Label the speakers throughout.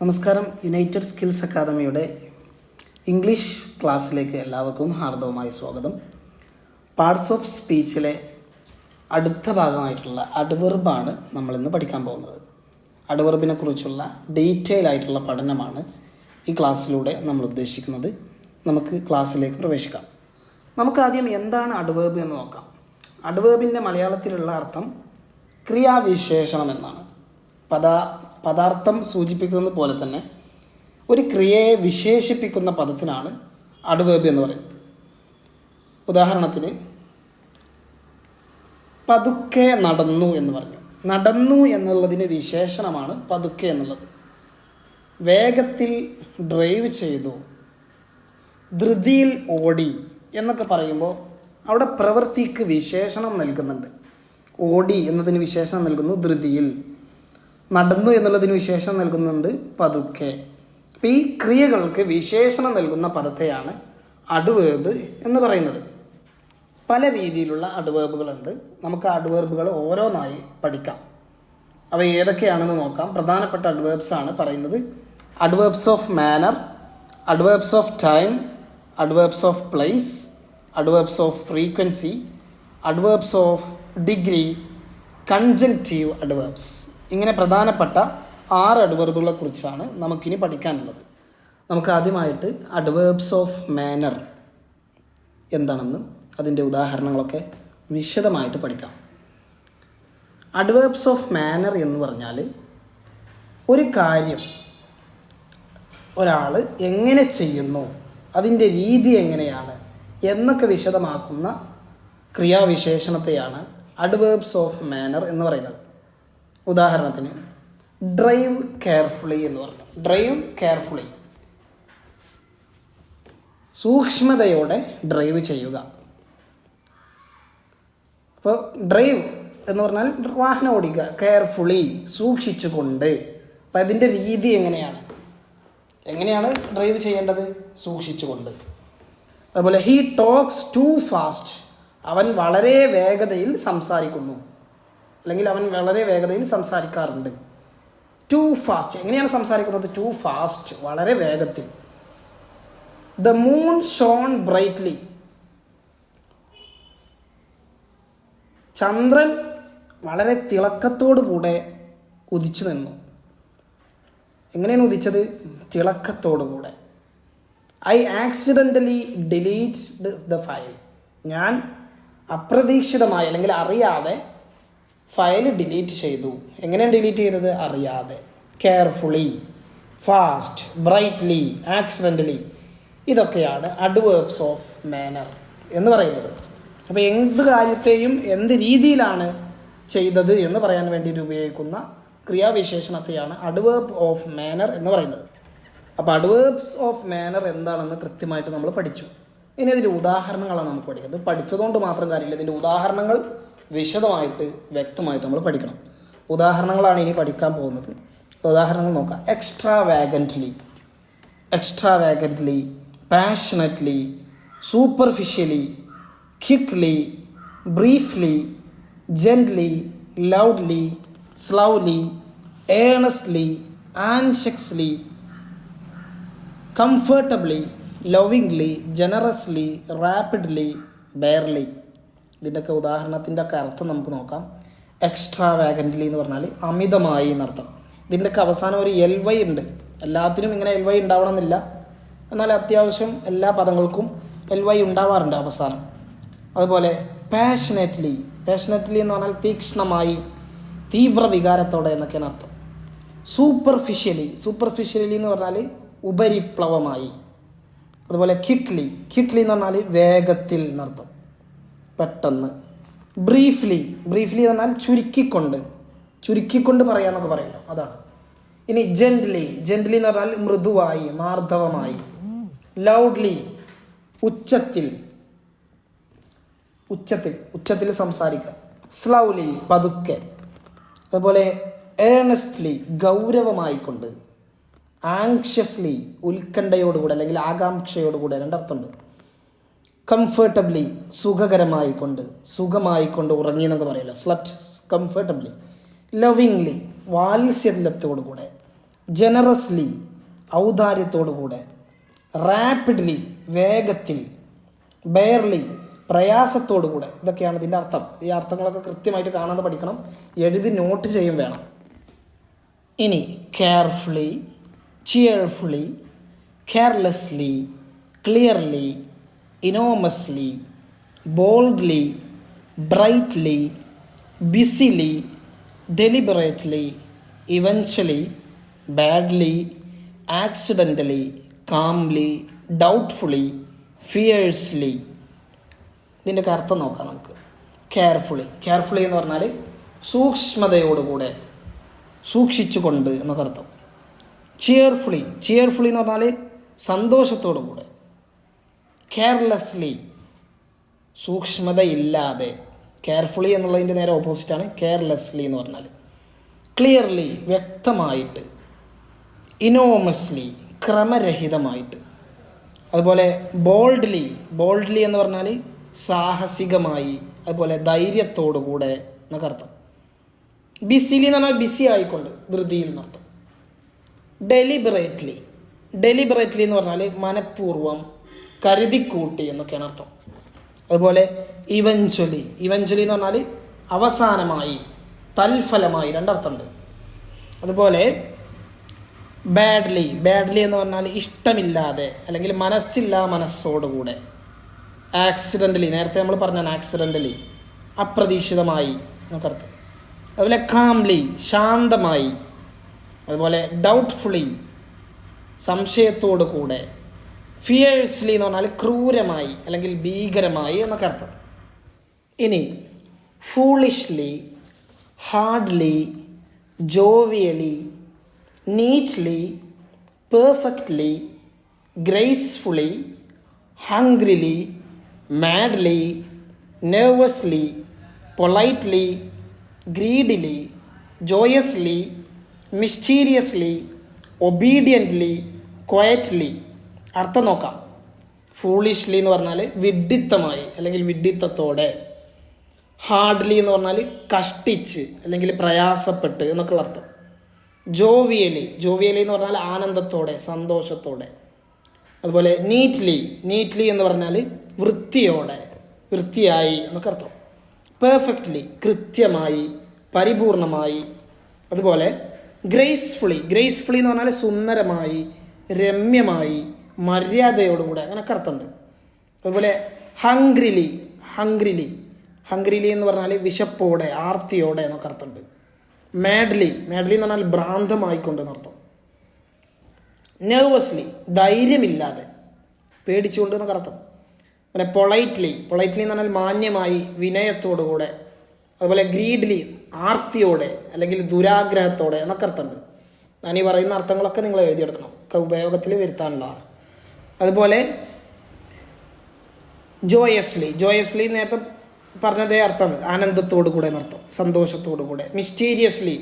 Speaker 1: നമസ്കാരം. United skills അക്കാദമിയുടെ English ക്ലാസ്സിലേക്ക് എല്ലാവർക്കും ഹാർദവമായ സ്വാഗതം. പാർട്സ് ഓഫ് സ്പീച്ചിലെ അടുത്ത ഭാഗമായിട്ടുള്ള അഡ്വർബാണ് നമ്മളിന്ന് പഠിക്കാൻ പോകുന്നത്. അഡ്വർബിനെ കുറിച്ചുള്ള ഡീറ്റെയിൽ ആയിട്ടുള്ള പഠനമാണ് ഈ ക്ലാസ്സിലൂടെ നമ്മൾ ഉദ്ദേശിക്കുന്നത്. നമുക്ക് ക്ലാസ്സിലേക്ക് പ്രവേശിക്കാം. നമുക്കാദ്യം എന്താണ് അഡ്വർബ് എന്ന് നോക്കാം. അഡ്വർബിൻ്റെ മലയാളത്തിലുള്ള അർത്ഥം ക്രിയാവിശേഷണം എന്നാണ്. പദാർത്ഥം സൂചിപ്പിക്കുന്നത് പോലെ തന്നെ ഒരു ക്രിയയെ വിശേഷിപ്പിക്കുന്ന പദത്തിനാണ് അഡ്വർബ് എന്ന് പറയുന്നത്. ഉദാഹരണത്തിന് പതുക്കെ നടന്നു എന്ന് പറഞ്ഞു. നടന്നു എന്നുള്ളതിന് വിശേഷണമാണ് പതുക്കെ എന്നുള്ളത്. വേഗത്തിൽ ഡ്രൈവ് ചെയ്തു, ധൃതിയിൽ ഓടി എന്നൊക്കെ പറയുമ്പോൾ അവിടെ പ്രവൃത്തിക്ക് വിശേഷണം നൽകുന്നുണ്ട്. ഓടി എന്നതിന് വിശേഷണം നൽകുന്നു ധൃതിയിൽ, നടന്നു എന്നുള്ളതിന് വിശേഷണം നൽകുന്നുണ്ട് പതുക്കെ. അപ്പം ഈ ക്രിയകൾക്ക് വിശേഷണം നൽകുന്ന പദത്തെയാണ് അഡ്വർബ് എന്ന് പറയുന്നത്. പല രീതിയിലുള്ള അഡ്വർബുകളുണ്ട്. നമുക്ക് അഡ്വർബുകൾ ഓരോന്നായി പഠിക്കാം. അവ ഏതൊക്കെയാണെന്ന് നോക്കാം. പ്രധാനപ്പെട്ട അഡ്വേർബ്സ് ആണ് പറയുന്നത്. Adverbs of manner, adverbs of time, adverbs of place, adverbs of frequency, adverbs of degree, conjunctive adverbs. ഇങ്ങനെ പ്രധാനപ്പെട്ട 6 അഡ്വർബുകളെ കുറിച്ചാണ് നമുക്കിനി പഠിക്കാനുള്ളത്. നമുക്ക് ആദ്യമായിട്ട് അഡ്വേർബ്സ് ഓഫ് മാനർ എന്താണെന്നും അതിൻ്റെ ഉദാഹരണങ്ങളൊക്കെ വിശദമായിട്ട് പഠിക്കാം. അഡ്വേർബ്സ് ഓഫ് മാനർ എന്ന് പറഞ്ഞാൽ ഒരു കാര്യം ഒരാൾ എങ്ങനെ ചെയ്യുന്നു, അതിൻ്റെ രീതി എങ്ങനെയാണ് എന്നൊക്കെ വിശദമാക്കുന്ന ക്രിയാവിശേഷണത്തെയാണ് അഡ്വേർബ്സ് ഓഫ് മാനർ എന്ന് പറയുന്നത്. ഉദാഹരണത്തിന് ഡ്രൈവ് കെയർഫുള്ളി എന്ന് പറഞ്ഞു. ഡ്രൈവ് കെയർഫുള്ളി, സൂക്ഷ്മതയോടെ ഡ്രൈവ് ചെയ്യുക. അപ്പോൾ ഡ്രൈവ് എന്ന് പറഞ്ഞാൽ വാഹനം ഓടിക്കുക, കെയർഫുള്ളി സൂക്ഷിച്ചുകൊണ്ട്. അപ്പം അതിൻ്റെ രീതി എങ്ങനെയാണ് ഡ്രൈവ് ചെയ്യേണ്ടത്? സൂക്ഷിച്ചുകൊണ്ട്. അതുപോലെ ഹീ ടോക്സ് ടു ഫാസ്റ്റ്, അവൻ വളരെ വേഗതയിൽ സംസാരിക്കുന്നു, അല്ലെങ്കിൽ അവൻ വളരെ വേഗതയിൽ സംസാരിക്കാറുണ്ട്. ടു ഫാസ്റ്റ്, എങ്ങനെയാണ് സംസാരിക്കുന്നത്? ടു ഫാസ്റ്റ്, വളരെ വേഗത്തിൽ. ദ മൂൺ ഷോൺ ബ്രൈറ്റ്ലി, ചന്ദ്രൻ വളരെ തിളക്കത്തോടുകൂടെ ഉദിച്ചു നിന്നു. എങ്ങനെയാണ് ഉദിച്ചത്? തിളക്കത്തോടുകൂടെ. I accidentally delete the file, ഞാൻ അപ്രതീക്ഷിതമായി അല്ലെങ്കിൽ അറിയാതെ ഫയൽ ഡിലീറ്റ് ചെയ്തു. എങ്ങനെയാണ് ഡിലീറ്റ് ചെയ്തത്? അറിയാതെ. കെയർഫുള്ളി, ഫാസ്റ്റ്, ബ്രൈറ്റ്ലി, ആക്സിഡൻ്റലി, ഇതൊക്കെയാണ് അഡ്വേർബ്സ് ഓഫ് മാനർ എന്ന് പറയുന്നത്. അപ്പോൾ എന്ത് കാര്യത്തെയും എന്ത് രീതിയിലാണ് ചെയ്തത് എന്ന് പറയാൻ വേണ്ടിയിട്ട് ഉപയോഗിക്കുന്ന ക്രിയാവിശേഷണത്തെയാണ് അഡ്വേർബ് ഓഫ് മാനർ എന്ന് പറയുന്നത്. അപ്പോൾ അഡ്വേർബ്സ് ഓഫ് മാനർ എന്താണെന്ന് കൃത്യമായിട്ട് നമ്മൾ പഠിച്ചു. ഇനി അതിൻ്റെ ഉദാഹരണങ്ങളാണ് നമുക്ക് പഠിക്കുന്നത്. പഠിച്ചതുകൊണ്ട് മാത്രം കാര്യമില്ല, ഇതിൻ്റെ ഉദാഹരണങ്ങൾ വിശദമായിട്ട് വ്യക്തമായിട്ട് നമ്മൾ പഠിക്കണം. ഉദാഹരണങ്ങളാണ് ഇനി പഠിക്കാൻ പോകുന്നത്. ഉദാഹരണങ്ങൾ നോക്കാം. Extravagantly, passionately, superficially, quickly, briefly, gently, loudly, slowly, earnestly, anxiously, comfortably, lovingly, generously, rapidly, barely. ഇതിൻ്റെയൊക്കെ ഉദാഹരണത്തിൻ്റെ ഒക്കെ അർത്ഥം നമുക്ക് നോക്കാം. എക്സ്ട്രാവാഗൻ്റ്ലി എന്ന് പറഞ്ഞാൽ അമിതമായി എന്നർത്ഥം. ഇതിൻ്റെയൊക്കെ അവസാനം ഒരു എൽവൈ ഉണ്ട്. എല്ലാത്തിനും ഇങ്ങനെ എൽവൈ ഉണ്ടാവണമെന്നില്ല, എന്നാൽ അത്യാവശ്യം എല്ലാ പദങ്ങൾക്കും എൽവൈ ഉണ്ടാവാറുണ്ട് അവസാനം. അതുപോലെ പാഷനറ്റ്ലി എന്ന് പറഞ്ഞാൽ തീക്ഷ്ണമായി, തീവ്ര വികാരത്തോടെ എന്നൊക്കെയാണ് അർത്ഥം. സൂപ്പർഫിഷ്യലി എന്ന് പറഞ്ഞാൽ ഉപരിപ്ലവമായി. അതുപോലെ ക്വിക്ക്ലി എന്ന് പറഞ്ഞാൽ വേഗത്തിൽ എന്നർത്ഥം, പെട്ടെന്ന്. ബ്രീഫ്ലി എന്ന് പറഞ്ഞാൽ ചുരുക്കിക്കൊണ്ട് പറയാന്നൊക്കെ പറയല്ലോ, അതാണ്. ഇനി ജെൻ്റ്ലി എന്ന് പറഞ്ഞാൽ മൃദുവായി, മാർദ്ദവമായി. ലൗഡ്ലി, ഉച്ചത്തിൽ സംസാരിക്കുക. സ്ലൗലി, പതുക്കെ. അതുപോലെ ഏർണസ്റ്റ്ലി, ഗൗരവമായിക്കൊണ്ട്. ആങ്ഷ്യസ്ലി, ഉത്കണ്ഠയോടുകൂടെ അല്ലെങ്കിൽ ആകാംക്ഷയോടുകൂടെ, രണ്ടർത്ഥമുണ്ട്. കംഫർട്ടബ്ലി, സുഖമായിക്കൊണ്ട് ഉറങ്ങി എന്നൊക്കെ പറയല്ലോ, സ്ലപ്റ്റ് കംഫർട്ടബ്ലി. ലവിംഗ്ലി, വാത്സല്യത്തോടുകൂടെ. ജനറസ്ലി ഔദാര്യത്തോടു കൂടെ, റാപ്പിഡ്ലി വേഗത്തിൽ, ബെയർലി പ്രയാസത്തോടു കൂടെ. ഇതൊക്കെയാണ് ഇതിൻ്റെ അർത്ഥം. ഈ അർത്ഥങ്ങളൊക്കെ കൃത്യമായിട്ട് കാണാതെ പഠിക്കണം, എഴുതി നോട്ട് ചെയ്യും വേണം. ഇനി carefully, cheerfully, carelessly, clearly, enormously, boldly, brightly, busily, deliberately, eventually, badly, accidentally, calmly, doubtfully, fiercely. ഇതിൻ്റെയൊക്കെ അർത്ഥം നോക്കാം നമുക്ക്. കെയർഫുള്ളി എന്ന് പറഞ്ഞാൽ സൂക്ഷ്മതയോടുകൂടെ, സൂക്ഷിച്ചുകൊണ്ട് എന്നൊക്കെ അർത്ഥം. ചിയർഫുള്ളി എന്ന് പറഞ്ഞാൽ സന്തോഷത്തോടു കൂടെ. കെയർലെസ്ലി സൂക്ഷ്മതയില്ലാതെ. കെയർഫുള്ളി എന്നുള്ളതിൻ്റെ നേരെ ഓപ്പോസിറ്റാണ് കെയർലെസ്ലി എന്ന് പറഞ്ഞാൽ. ക്ലിയർലി വ്യക്തമായിട്ട്. ഇനോമസ്ലി ക്രമരഹിതമായിട്ട്. അതുപോലെ ബോൾഡ്ലി എന്ന് പറഞ്ഞാൽ സാഹസികമായി, അതുപോലെ ധൈര്യത്തോടു കൂടെ എന്നൊക്കെ അർത്ഥം. ബിസിലി എന്ന് പറഞ്ഞാൽ ബിസി ആയിക്കൊണ്ട്, ധൃതിയിൽ എന്നർത്ഥം. ഡെലിബറേറ്റ്ലി എന്ന് പറഞ്ഞാൽ മനഃപൂർവ്വം, കരുതിക്കൂട്ടി എന്നൊക്കെയാണ് അർത്ഥം. അതുപോലെ ഇവൻച്വലി എന്ന് പറഞ്ഞാൽ അവസാനമായി, തൽഫലമായി, രണ്ടർത്ഥമുണ്ട്. അതുപോലെ ബാഡ്ലി എന്ന് പറഞ്ഞാൽ ഇഷ്ടമില്ലാതെ അല്ലെങ്കിൽ മനസ്സോടുകൂടെ. ആക്സിഡൻ്റലി നേരത്തെ നമ്മൾ പറഞ്ഞാണ്, ആക്സിഡൻ്റലി അപ്രതീക്ഷിതമായി എന്നൊക്കെ അർത്ഥം. അതുപോലെ കാംലി ശാന്തമായി. അതുപോലെ ഡൗട്ട്ഫുള്ളി സംശയത്തോടു കൂടെ. ഫിയേഴ്സ്ലി എന്ന് പറഞ്ഞാൽ ക്രൂരമായി അല്ലെങ്കിൽ ഭീകരമായി എന്നൊക്കെ അർത്ഥം. ഇനി foolishly, hardly, jovially, neatly, perfectly, gracefully, hungrily, madly, nervously, politely, greedily, joyously, mysteriously, obediently, quietly. അർത്ഥം നോക്കാം. ഫൂളിഷ്ലി എന്ന് പറഞ്ഞാൽ വിഡ്ഢിത്തമായി അല്ലെങ്കിൽ വിഡ്ഢിത്തത്തോടെ. ഹാർഡ്ലി എന്ന് പറഞ്ഞാൽ കഷ്ടിച്ച് അല്ലെങ്കിൽ പ്രയാസപ്പെട്ട് എന്നൊക്കെയുള്ള അർത്ഥം. ജോവിയലി എന്ന് പറഞ്ഞാൽ ആനന്ദത്തോടെ, സന്തോഷത്തോടെ. അതുപോലെ നീറ്റ്ലി എന്ന് പറഞ്ഞാൽ വൃത്തിയായി എന്നൊക്കെ അർത്ഥം. പെർഫെക്റ്റ്ലി കൃത്യമായി, പരിപൂർണമായി. അതുപോലെ ഗ്രേസ്ഫുള്ളി എന്ന് പറഞ്ഞാൽ സുന്ദരമായി, രമ്യമായി, മര്യാദയോടുകൂടെ, അങ്ങനെയൊക്കെ അർത്ഥമുണ്ട്. അതുപോലെ ഹംഗ്രിലി എന്ന് പറഞ്ഞാൽ വിശപ്പോടെ, ആർത്തിയോടെ എന്നൊക്കെ അർത്ഥമുണ്ട്. മാഡ്ലി എന്ന് പറഞ്ഞാൽ ഭ്രാന്തമായിക്കൊണ്ട് എന്നർത്ഥം. നെർവസ്ലി ധൈര്യമില്ലാതെ, പേടിച്ചുകൊണ്ട് എന്നൊക്കെ അർത്ഥം. പിന്നെ പൊളൈറ്റ്ലി എന്ന് പറഞ്ഞാൽ മാന്യമായി, വിനയത്തോടുകൂടെ. അതുപോലെ ഗ്രീഡ്ലി ആർത്തിയോടെ അല്ലെങ്കിൽ ദുരാഗ്രഹത്തോടെ എന്നൊക്കെ അർത്ഥമുണ്ട്. ഞാൻ ഈ പറയുന്ന അർത്ഥങ്ങളൊക്കെ നിങ്ങൾ എഴുതിയെടുക്കണം, ഒക്കെ ഉപയോഗത്തിൽ വരുത്താനുള്ളതാണ്. അതുപോലെ ജോയസ്ലി നേരത്തെ പറഞ്ഞതേ അർത്ഥമാണ്, ആനന്ദത്തോടു കൂടെ എന്നർത്ഥം, സന്തോഷത്തോടു കൂടെ. മിസ്റ്റീരിയസ്ലി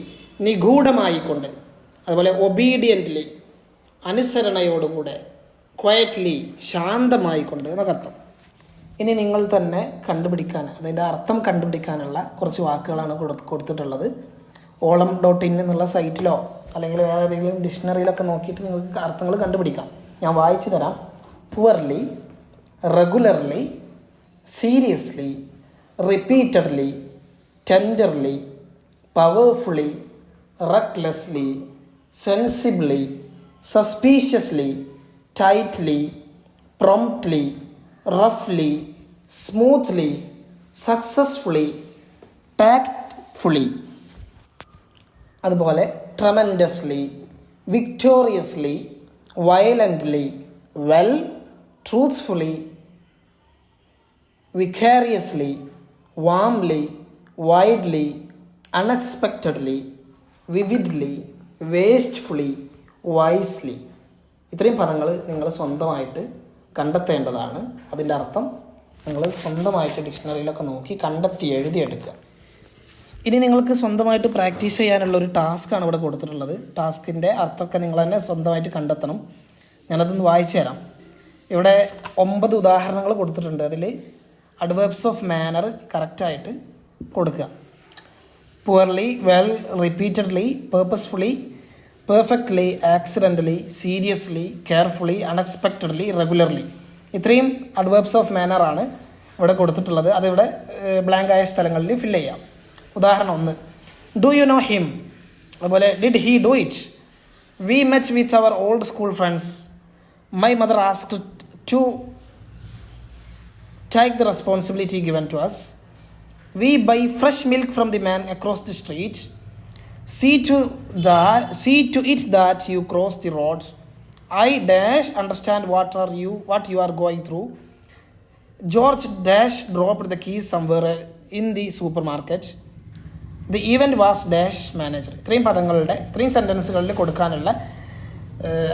Speaker 1: നിഗൂഢമായിക്കൊണ്ട്. അതുപോലെ ഒബീഡിയൻ്റ്ലി അനുസരണയോടുകൂടെ. ക്വയറ്റ്ലി ശാന്തമായിക്കൊണ്ട് എന്നൊക്കെ അർത്ഥം. ഇനി നിങ്ങൾ തന്നെ അതിൻ്റെ അർത്ഥം കണ്ടുപിടിക്കാനുള്ള കുറച്ച് വാക്കുകളാണ് കൊടുത്തിട്ടുള്ളത്. olam.in എന്നുള്ള സൈറ്റിലോ അല്ലെങ്കിൽ വേറെ ഏതെങ്കിലും ഡിക്ഷണറിയിലൊക്കെ നോക്കിയിട്ട് നിങ്ങൾക്ക് അർത്ഥങ്ങൾ കണ്ടുപിടിക്കാം. ഞാൻ വായിച്ചു തരാം. Poorly, regularly, seriously, repeatedly, tenderly, powerfully, recklessly, sensibly, suspiciously, tightly, promptly, roughly, smoothly, successfully, tactfully. അതുപോലെ tremendously, victoriously, violently, well, truthfully, vicariously, warmly, widely, unexpectedly, vividly, wastefully, wisely. ഇത്രയും പദങ്ങൾ നിങ്ങൾ സ്വന്തമായിട്ട് കണ്ടെത്തേണ്ടതാണ്. അതിൻ്റെ അർത്ഥം നിങ്ങൾ സ്വന്തമായിട്ട് ഡിക്ഷണറിയിലൊക്കെ നോക്കി കണ്ടെത്തി എഴുതിയെടുക്കുക. ഇനി നിങ്ങൾക്ക് സ്വന്തമായിട്ട് പ്രാക്ടീസ് ചെയ്യാനുള്ളൊരു ടാസ്ക്കാണ് ഇവിടെ കൊടുത്തിട്ടുള്ളത്. ടാസ്കിൻ്റെ അർത്ഥമൊക്കെ നിങ്ങൾ തന്നെ സ്വന്തമായിട്ട് കണ്ടെത്തണം. ഞാനതൊന്ന് വായിച്ചു തരാം. ഇവിടെ 9 ഉദാഹരണങ്ങൾ കൊടുത്തിട്ടുണ്ട്. അതിൽ അഡ്വേർബ്സ് ഓഫ് മാനർ കറക്റ്റായിട്ട് കൊടുക്കുക. Poorly, well, repeatedly, purposefully, perfectly, accidentally, seriously, carefully, unexpectedly, regularly. ഇത്രയും അഡ്വേർബ്സ് ഓഫ് മാനർ ആണ് ഇവിടെ കൊടുത്തിട്ടുള്ളത്. അതിവിടെ ബ്ലാങ്ക് ആയ സ്ഥലങ്ങളിൽ ഫില്ല് ചെയ്യാം. ഉദാഹരണം 1, ഡു യു നോ ഹിം. അതുപോലെ did he do it. We met with our old school friends. My mother asked to take the responsibility given to us. We buy fresh milk from the man across the street. See to it that you cross the road. I dash understand what you are going through. George dash dropped the keys somewhere in the supermarket. The event was dash manager. ഇത്രയും പദങ്ങളുടെ, ഇത്രയും സെൻറ്റൻസുകളിൽ കൊടുക്കാനുള്ള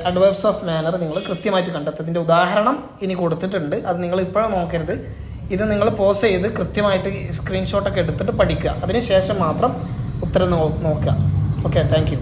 Speaker 1: adverbs of manor നിങ്ങൾ കൃത്യമായിട്ട് കണ്ടെത്തതിൻ്റെ ഉദാഹരണം ഇനി കൊടുത്തിട്ടുണ്ട്. അത് നിങ്ങൾ ഇപ്പോഴും നോക്കരുത്. ഇത് നിങ്ങൾ പോസ് ചെയ്ത് കൃത്യമായിട്ട് സ്ക്രീൻഷോട്ടൊക്കെ എടുത്തിട്ട് പഠിക്കുക. അതിന് ശേഷം മാത്രം ഉത്തരം നോക്കുക. Okay, thank you.